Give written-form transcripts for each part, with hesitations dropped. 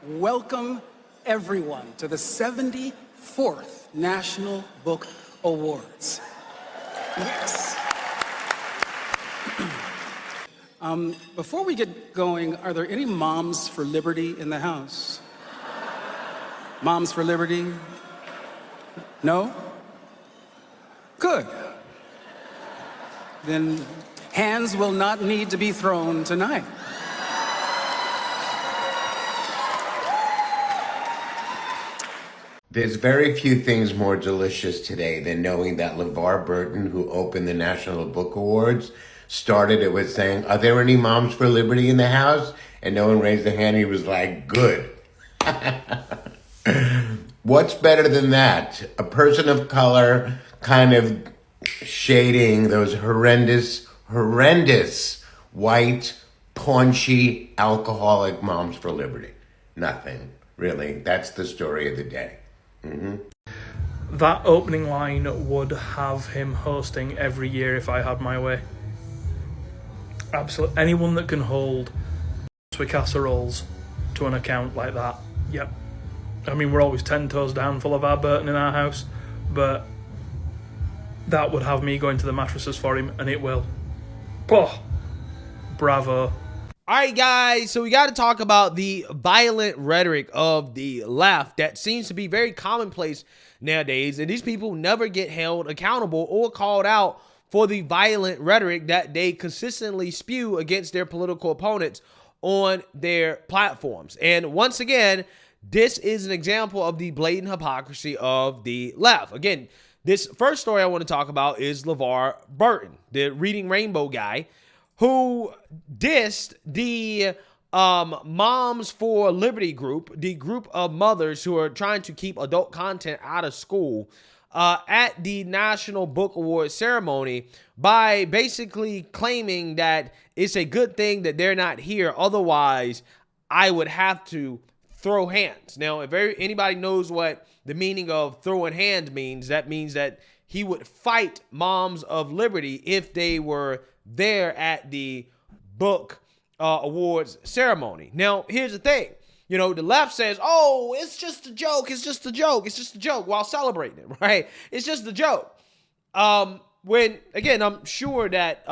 welcome everyone to the 74th National Book Awards. Yes. Before we get going, are there any moms for liberty in the house? Moms for liberty? No? Good. Then hands will not need to be thrown tonight. There's very few things more delicious today than knowing that LaVar Burton, who opened the National Book Awards, started it with saying, "Are there any moms for liberty in the house?" And no one raised their hand. He was like, good. What's better than that? A person of color kind of shading those horrendous white, paunchy, alcoholic moms for liberty. Nothing, really. That's the story of the day. That opening line would have him hosting every year if I had my way. Absolutely. Anyone that can hold with casseroles to an account like that, yep. I mean, we're always 10 toes down for LaVar Burton in our house, but that would have me going to the mattresses for him, and it will. Oh, bravo. All right, guys, so we got to talk about the violent rhetoric of the left that seems to be very commonplace nowadays, and these people never get held accountable or called out for the violent rhetoric that they consistently spew against their political opponents on their platforms. And once again, this is an example of the blatant hypocrisy of the left. Again, this first story I want to talk about is LaVar Burton, the Reading Rainbow guy, who dissed the Moms for Liberty group, the group of mothers who are trying to keep adult content out of school, at the National Book Awards ceremony by basically claiming that it's a good thing that they're not here. Otherwise, I would have to throw hands. Now, if anybody knows what the meaning of throwing hands means, that means that he would fight Moms of Liberty if they were there at the book awards ceremony. Now, here's the thing. You know, the left says, oh, it's just a joke. It's just a joke. It's just a joke while celebrating it, right? It's just a joke. When, again, I'm sure that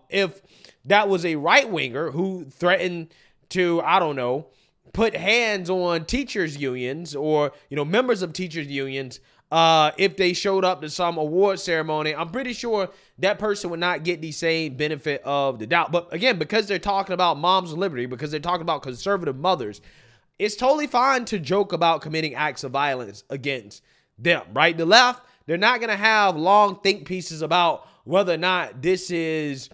if that was a right-winger who threatened to, I don't know, put hands on teachers' unions or, you know, members of teachers' unions, if they showed up to some award ceremony, I'm pretty sure that person would not get the same benefit of the doubt. But again, because they're talking about Moms of Liberty, because they're talking about conservative mothers, it's totally fine to joke about committing acts of violence against them, right? The left, they're not going to have long think pieces about whether or not this is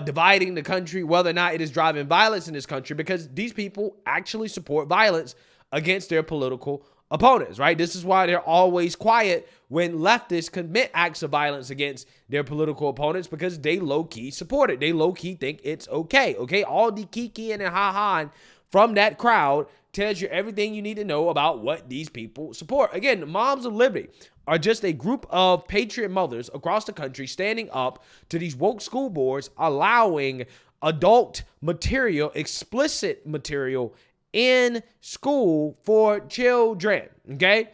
dividing the country, whether or not it is driving violence in this country, because these people actually support violence against their political opponents, right? This is why they're always quiet when leftists commit acts of violence against their political opponents, because they low-key support it. They low-key think it's okay, okay? All the kiki and ha-ha from that crowd tells you everything you need to know about what these people support. Again, the Moms of Liberty are just a group of patriot mothers across the country standing up to these woke school boards, allowing adult material, explicit material in school for children, okay?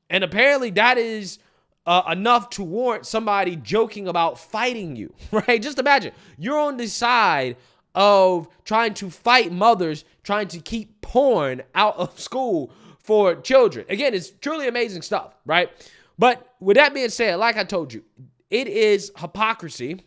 And apparently that is enough to warrant somebody joking about fighting you, right? Just imagine, you're on the side of trying to fight mothers, trying to keep porn out of school for children. Again, it's truly amazing stuff, right? But with that being said, like I told you, it is hypocrisy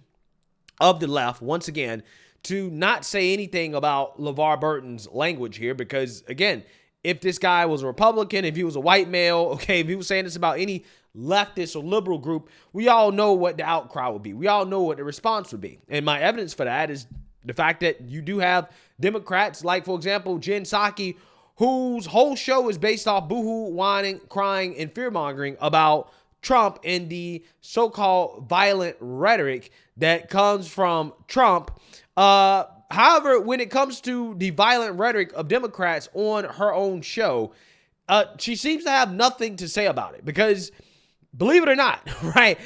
of the left, once again, to not say anything about LaVar Burton's language here, because, again, if this guy was a Republican, if he was a white male, okay, if he was saying this about any leftist or liberal group, we all know what the outcry would be. We all know what the response would be. And my evidence for that is the fact that you do have Democrats like, for example, Jen Psaki, whose whole show is based off boohoo, whining, crying, and fear-mongering about Trump and the so-called violent rhetoric that comes from Trump. However, when it comes to the violent rhetoric of Democrats on her own show, she seems to have nothing to say about it because, believe it or not, right,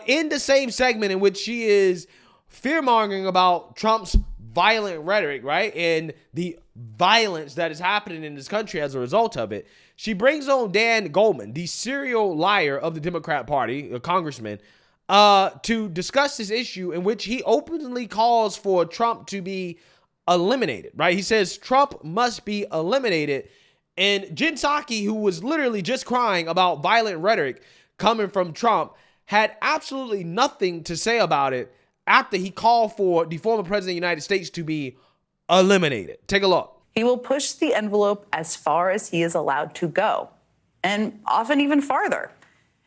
in the same segment in which she is fear-mongering about Trump's violent rhetoric, right, and the violence that is happening in this country as a result of it, she brings on Dan Goldman, the serial liar of the Democrat Party, a congressman, to discuss this issue in which he openly calls for Trump to be eliminated, right? He says Trump must be eliminated. And Jen Psaki, who was literally just crying about violent rhetoric coming from Trump, had absolutely nothing to say about it after he called for the former president of the United States to be eliminated. Take a look. He will push the envelope as far as he is allowed to go, and often even farther.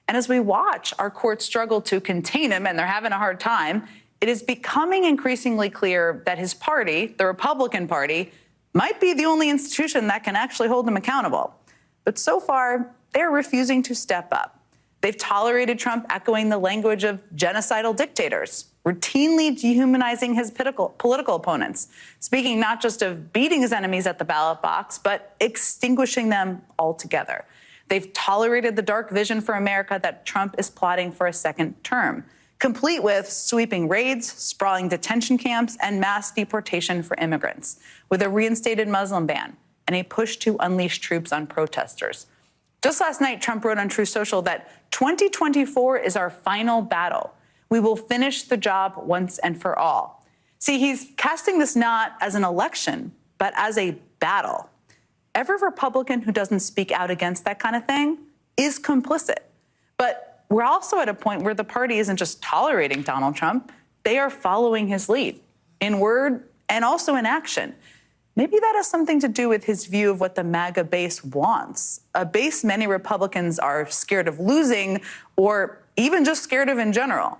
And as we watch our courts struggle to contain him, and they're having a hard time, it is becoming increasingly clear that his party, the Republican Party, might be the only institution that can actually hold him accountable. But so far, they're refusing to step up. They've tolerated Trump echoing the language of genocidal dictators, routinely dehumanizing his political opponents, speaking not just of beating his enemies at the ballot box, but extinguishing them altogether. They've tolerated the dark vision for America that Trump is plotting for a second term, complete with sweeping raids, sprawling detention camps, and mass deportation for immigrants, with a reinstated Muslim ban and a push to unleash troops on protesters. Just last night, Trump wrote on Truth Social that 2024 is our final battle. We will finish the job once and for all. See, he's casting this not as an election, but as a battle. Every Republican who doesn't speak out against that kind of thing is complicit. But we're also at a point where the party isn't just tolerating Donald Trump, they are following his lead in word and also in action. Maybe that has something to do with his view of what the MAGA base wants, a base many Republicans are scared of losing or even just scared of in general.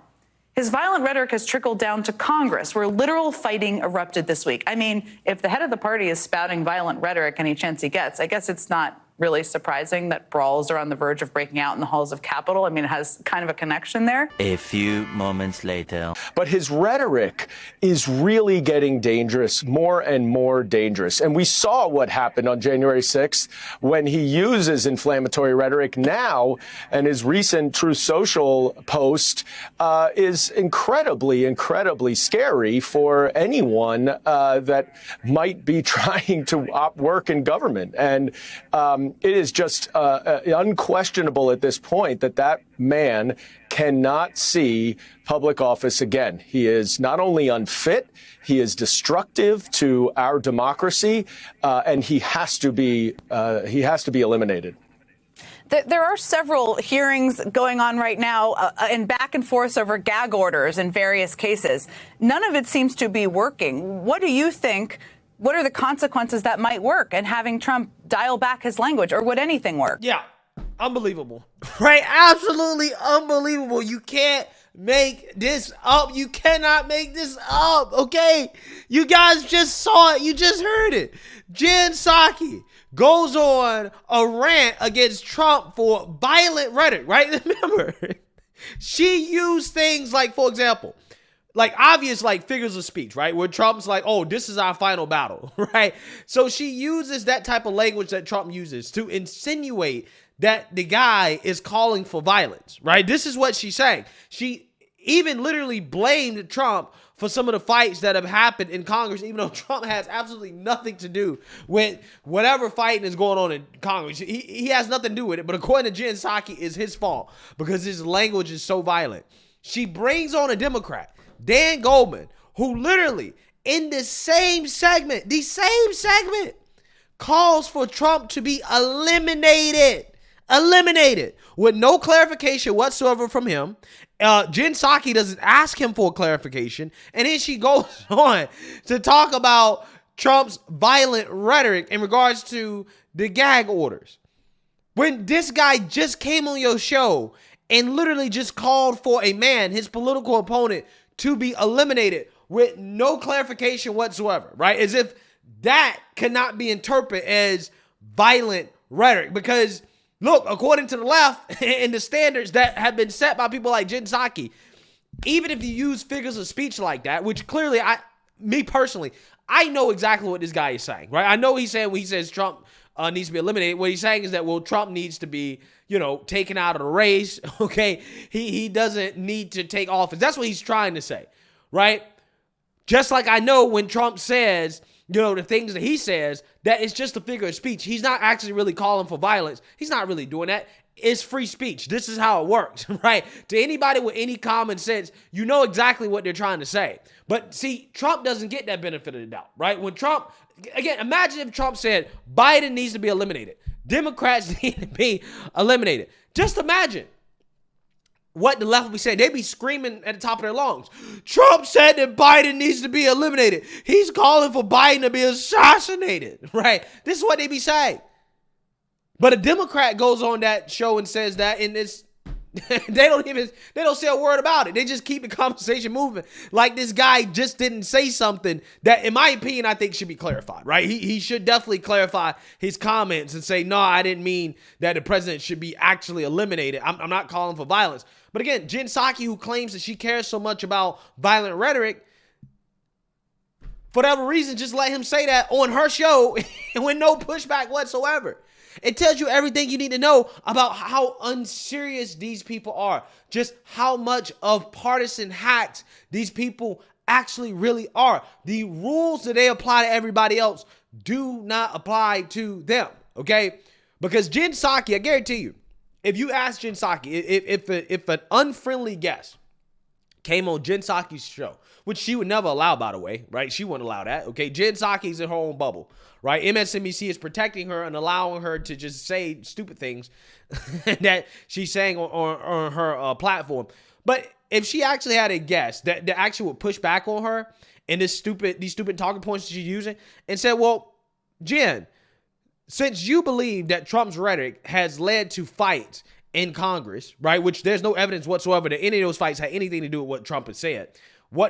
His violent rhetoric has trickled down to Congress, where literal fighting erupted this week. I mean, if the head of the party is spouting violent rhetoric any chance he gets, I guess it's not really surprising that brawls are on the verge of breaking out in the halls of Capitol. I mean, it has kind of a connection there. A few moments later. But his rhetoric is really getting dangerous, more and more dangerous. And we saw what happened on January 6th when he uses inflammatory rhetoric now, and his recent Truth Social post is incredibly, incredibly scary for anyone that might be trying to work in government. And it is just unquestionable at this point that that man cannot see public office again. He is not only unfit, he is destructive to our democracy, and he has to be eliminated. There are several hearings going on right now and back and forth over gag orders in various cases. None of it seems to be working. What do you think? What are the consequences that might work and having Trump dial back his language, or would anything work? Yeah, unbelievable, right? Absolutely unbelievable. You can't make this up. You cannot make this up, okay? You guys just saw it. You just heard it. Jen Psaki goes on a rant against Trump for violent rhetoric, right? Remember, she used things like, for example, like obvious like figures of speech, right? Where Trump's like, oh, this is our final battle, right? So she uses that type of language that Trump uses to insinuate that the guy is calling for violence, right? This is what she's saying. She even literally blamed Trump for some of the fights that have happened in Congress, even though Trump has absolutely nothing to do with whatever fighting is going on in Congress. He has nothing to do with it, but according to Jen Psaki, it's his fault because his language is so violent. She brings on a Democrat, Dan Goldman, who literally in the same segment, calls for Trump to be eliminated with no clarification whatsoever from him. Jen Psaki doesn't ask him for clarification. And then she goes on to talk about Trump's violent rhetoric in regards to the gag orders. When this guy just came on your show and literally just called for a man, his political opponent, to be eliminated with no clarification whatsoever, right? As if that cannot be interpreted as violent rhetoric. Because, look, according to the left and the standards that have been set by people like Jen Psaki, even if you use figures of speech like that, which clearly, me personally, I know exactly what this guy is saying, right? I know he's saying when he says Trump needs to be eliminated, what he's saying is that, well, Trump needs to be, taken out of the race, okay? He doesn't need to take office. That's what he's trying to say, right? Just like I know when Trump says, the things that he says, that it's just a figure of speech. He's not actually really calling for violence. He's not really doing that. It's free speech. This is how it works, right? To anybody with any common sense, you know exactly what they're trying to say. But see, Trump doesn't get that benefit of the doubt, right? When Trump, again, imagine if Trump said Biden needs to be eliminated. Democrats need to be eliminated. Just imagine what the left would be saying. They'd be screaming at the top of their lungs. Trump said that Biden needs to be eliminated. He's calling for Biden to be assassinated, right? This is what they be saying. But a Democrat goes on that show and says that, and it's they don't say a word about it. They just keep the conversation moving. Like this guy just didn't say something that, in my opinion, I think should be clarified, right? He should definitely clarify his comments and say, no, I didn't mean that the president should be actually eliminated. I'm not calling for violence. But again, Jen Psaki, who claims that she cares so much about violent rhetoric, for whatever reason, just let him say that on her show with no pushback whatsoever. It tells you everything you need to know about how unserious these people are. Just how much of partisan hacks these people actually really are. The rules that they apply to everybody else do not apply to them, okay? Because Jen Psaki, I guarantee you, if you ask Jen Psaki, if an unfriendly guest came on Jen Psaki's show, which she would never allow, by the way, right? She wouldn't allow that, okay? Jen Psaki's in her own bubble, right? MSNBC is protecting her and allowing her to just say stupid things that she's saying on her platform. But if she actually had a guest that actually would push back on her and these stupid talking points that she's using and said, well, Jen, since you believe that Trump's rhetoric has led to fights in Congress, right, which there's no evidence whatsoever that any of those fights had anything to do with what Trump has said.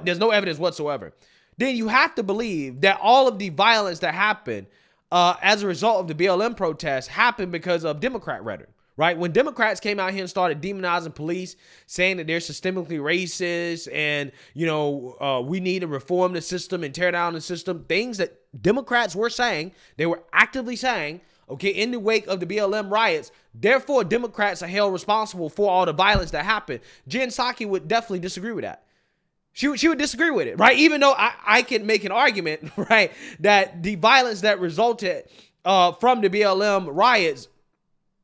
There's no evidence whatsoever. Then you have to believe that all of the violence that happened as a result of the BLM protests happened because of Democrat rhetoric, right? When Democrats came out here and started demonizing police, saying that they're systemically racist and, we need to reform the system and tear down the system, things that Democrats were saying, they were actively saying, okay, in the wake of the BLM riots, therefore Democrats are held responsible for all the violence that happened. Jen Psaki would definitely disagree with that. She would disagree with it, right? Even though I can make an argument, right, that the violence that resulted from the BLM riots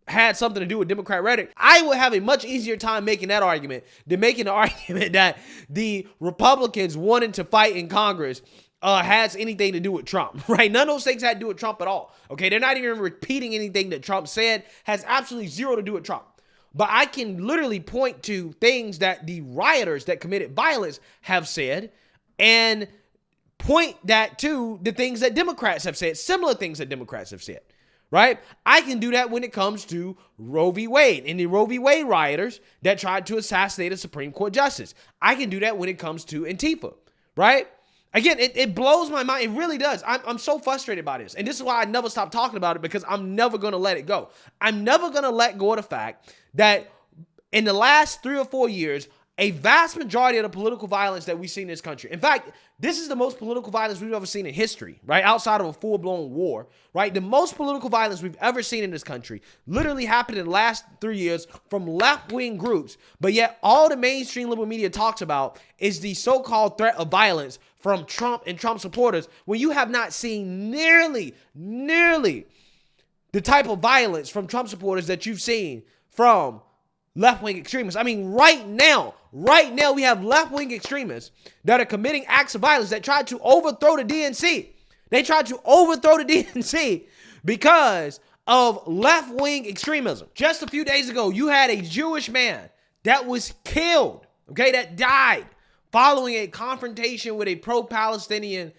had something to do with Democrat rhetoric, I would have a much easier time making that argument than making the argument that the Republicans wanting to fight in Congress has anything to do with Trump, right? None of those things had to do with Trump at all, okay? They're not even repeating anything that Trump said, has absolutely zero to do with Trump. But I can literally point to things that the rioters that committed violence have said and point that to the things that Democrats have said, similar things that Democrats have said, right? I can do that when it comes to Roe v. Wade and the Roe v. Wade rioters that tried to assassinate a Supreme Court justice. I can do that when it comes to Antifa, right? Again, it blows my mind. It really does. I'm so frustrated by this. And this is why I never stop talking about it, because I'm never going to let it go. I'm never going to let go of the fact that in the last 3 or 4 years, a vast majority of the political violence that we've seen in this country. In fact, this is the most political violence we've ever seen in history, right? Outside of a full-blown war, right? The most political violence we've ever seen in this country literally happened in the last 3 years from left-wing groups. But yet all the mainstream liberal media talks about is the so-called threat of violence from Trump and Trump supporters, when you have not seen nearly the type of violence from Trump supporters that you've seen from left-wing extremists. I mean, right now, we have left-wing extremists that are committing acts of violence that tried to overthrow the DNC. They tried to overthrow the DNC because of left-wing extremism. Just a few days ago, you had a Jewish man that was killed, okay, that died following a confrontation with a pro-Palestinian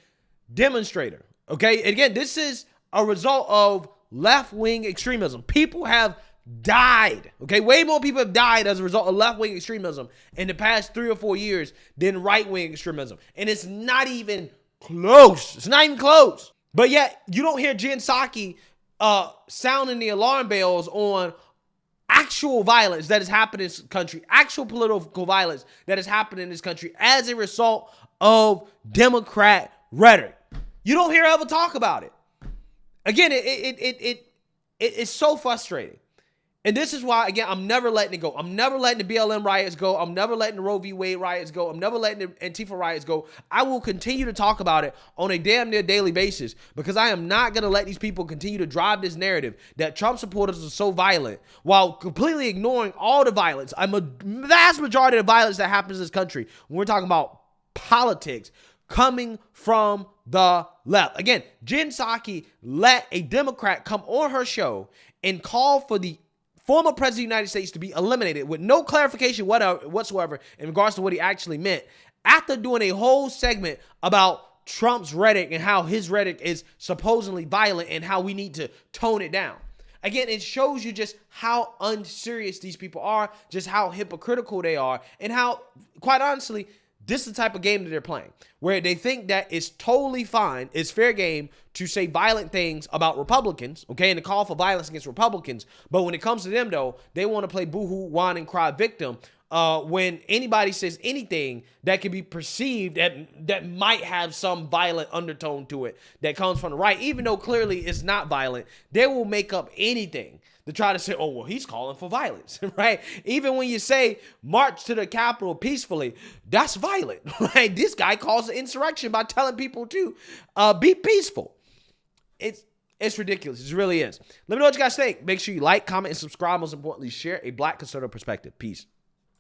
demonstrator, okay? Again, this is a result of left-wing extremism. People have died, okay? Way more people have died as a result of left-wing extremism in the past 3 or 4 years than right-wing extremism. And it's not even close. It's not even close. But yet, you don't hear Jen Psaki sounding the alarm bells on actual violence that has happened in this country, actual political violence that has happened in this country as a result of Democrat rhetoric. You don't hear her ever talk about it. Again, it's so frustrating. And this is why, again, I'm never letting it go. I'm never letting the BLM riots go. I'm never letting the Roe v. Wade riots go. I'm never letting the Antifa riots go. I will continue to talk about it on a damn near daily basis because I am not going to let these people continue to drive this narrative that Trump supporters are so violent while completely ignoring all the violence. I'm a vast majority of the violence that happens in this country when we're talking about politics coming from the left. Again, Jen Psaki let a Democrat come on her show and call for the former president of the United States to be eliminated with no clarification whatsoever in regards to what he actually meant after doing a whole segment about Trump's rhetoric and how his rhetoric is supposedly violent and how we need to tone it down. Again, it shows you just how unserious these people are, just how hypocritical they are, and how, quite honestly, this is the type of game that they're playing, where they think that it's totally fine, it's fair game to say violent things about Republicans, okay, and to call for violence against Republicans. But when it comes to them, though, they want to play boohoo, whine, and cry victim when anybody says anything that can be perceived that might have some violent undertone to it that comes from the right, even though clearly it's not violent. They will make up anything to try to say, oh, well, he's calling for violence, right? Even when you say march to the Capitol peacefully, that's violent, right? This guy calls an insurrection by telling people to be peaceful. It's ridiculous. It really is. Let me know what you guys think. Make sure you like, comment, and subscribe. Most importantly, share a Black conservative perspective. Peace.